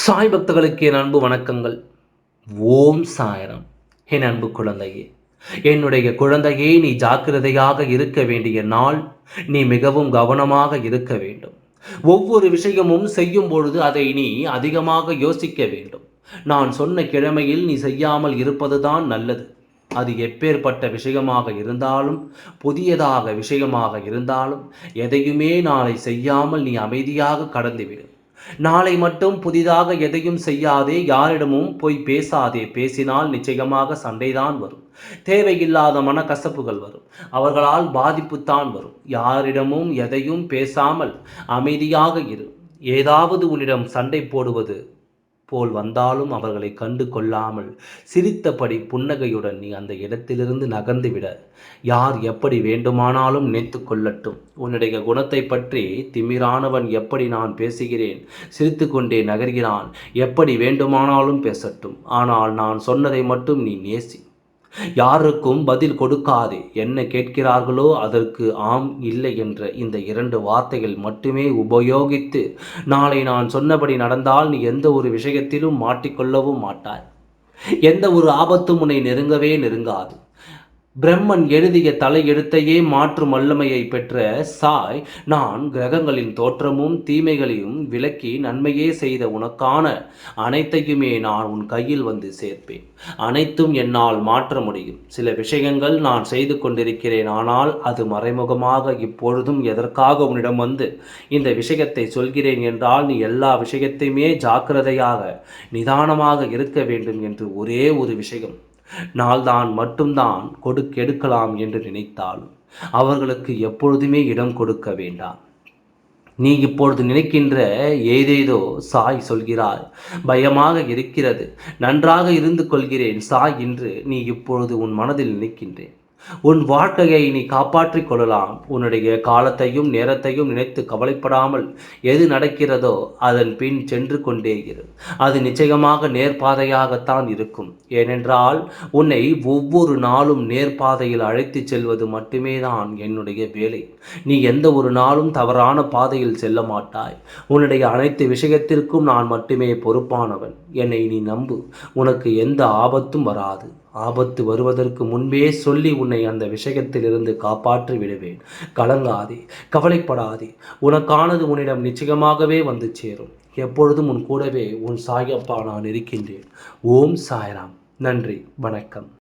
சாய் பக்தர்களுக்கு என் அன்பு வணக்கங்கள். ஓம் சாய்ராம். என் அன்பு குழந்தையே, என்னுடைய குழந்தையே, நீ ஜாக்கிரதையாக இருக்க வேண்டிய நாள். நீ மிகவும் கவனமாக இருக்க வேண்டும். ஒவ்வொரு விஷயமும் செய்யும் பொழுது அதை நீ அதிகமாக யோசிக்க வேண்டும். நான் சொன்ன கிழமையில் நீ செய்யாமல் இருப்பதுதான் நல்லது. அது எப்பேற்பட்ட விஷயமாக இருந்தாலும், புதியதாக விஷயமாக இருந்தாலும், எதையுமே நாளை செய்யாமல் நீ அமைதியாக கடந்துவிடு. நாளை மட்டும் புதிதாக எதையும் செய்யாதே, யாரிடமும் போய் பேசாதே. பேசினால் நிச்சயமாக சண்டைதான் வரும். தேவையில்லாத மனக்கசப்புகள் வரும். அவர்களால் பாதிப்புத்தான் வரும். யாரிடமும் எதையும் பேசாமல் அமைதியாக இரு. ஏதாவது உன்னிடம் சண்டை போடுவது போல் வந்தாலும் அவர்களை கண்டு கொள்ளாமல் சிரித்தபடி புன்னகையுடன் நீ அந்த இடத்திலிருந்து நகர்ந்துவிட. யார் எப்படி வேண்டுமானாலும் நினைத்து கொள்ளட்டும். உன்னுடைய குணத்தை பற்றி திமிரானவன் எப்படி நான் பேசுகிறேன், சிரித்து கொண்டே நகர்கிறான், எப்படி வேண்டுமானாலும் பேசட்டும். ஆனால் நான் சொன்னதை மட்டும் நீ நேசி. யாருக்கும் பதில் கொடுக்காதே. என்ன கேட்கிறார்களோ அதற்கு ஆம் இல்லை என்ற இந்த 2 வார்த்தைகள் மட்டுமே உபயோகித்து நாளை நான் சொன்னபடி நடந்தால் நீ எந்த ஒரு விஷயத்திலும் மாட்டிக்கொள்ளவும் மாட்டாய். எந்த ஒரு ஆபத்தும் உன்னை நெருங்கவே நெருங்காது. பிரம்மன் எழுதிய தலையெழுத்தையே மாற்றும் வல்லமையை பெற்ற சாய், நான் கிரகங்களின் தோற்றமும் தீமைகளையும் விலக்கி நன்மையே செய்த உனக்கான அனைத்தையுமே நான் உன் கையில் வந்து சேர்ப்பேன். அனைத்தும் என்னால் மாற்ற முடியும். சில விஷயங்கள் நான் செய்து கொண்டிருக்கிறேன், ஆனால் அது மறைமுகமாக. இப்பொழுதும் எதற்காக உன்னிடம் வந்து இந்த விஷயத்தை சொல்கிறேன் என்றால், நீ எல்லா விஷயத்தையுமே ஜாக்கிரதையாக நிதானமாக இருக்க வேண்டும் என்று ஒரே ஒரு விஷயம். நாள்தான் மட்டும்தான் எடுக்கலாம் என்று நினைத்தாலும் அவர்களுக்கு எப்பொழுதுமே இடம் கொடுக்க வேண்டாம். நீ இப்பொழுது நினைக்கின்ற ஏதேதோ சாய் சொல்கிறாய், பயமாக இருக்கிறது, நன்றாக இருந்து கொள்கிறேன் சாய் என்று நீ இப்பொழுது உன் மனதில் நினைக்கின்றேன். உன் வாழ்க்கையை நீ காப்பாற்றிக் கொள்ளலாம். உன்னுடைய காலத்தையும் நேரத்தையும் நினைத்து கவலைப்படாமல் எது நடக்கிறதோ அதன் பின் சென்று கொண்டே இரு. அது நிச்சயமாக நேர்பாதையாகத்தான் இருக்கும். ஏனென்றால் உன்னை ஒவ்வொரு நாளும் நேர்பாதையில் அழைத்து செல்வது மட்டுமே தான் என்னுடைய வேலை. நீ எந்த ஒரு நாளும் தவறான பாதையில் செல்ல மாட்டாய். உன்னுடைய அனைத்து விஷயத்திற்கும் நான் மட்டுமே பொறுப்பானவன். என்னை நீ நம்பு. உனக்கு எந்த ஆபத்தும் வராது. ஆபத்து வருவதற்கு முன்பே சொல்லி உன்னை அந்த விஷயத்திலிருந்து காப்பாற்றி விடுவேன். கலங்காதே, கவலைப்படாதே. உனக்கானது உன்னிடம் நிச்சயமாகவே வந்து சேரும். எப்பொழுதும் உன் கூடவே உன் சாயப்பா நான் இருக்கின்றேன். ஓம் சாய்ராம். நன்றி, வணக்கம்.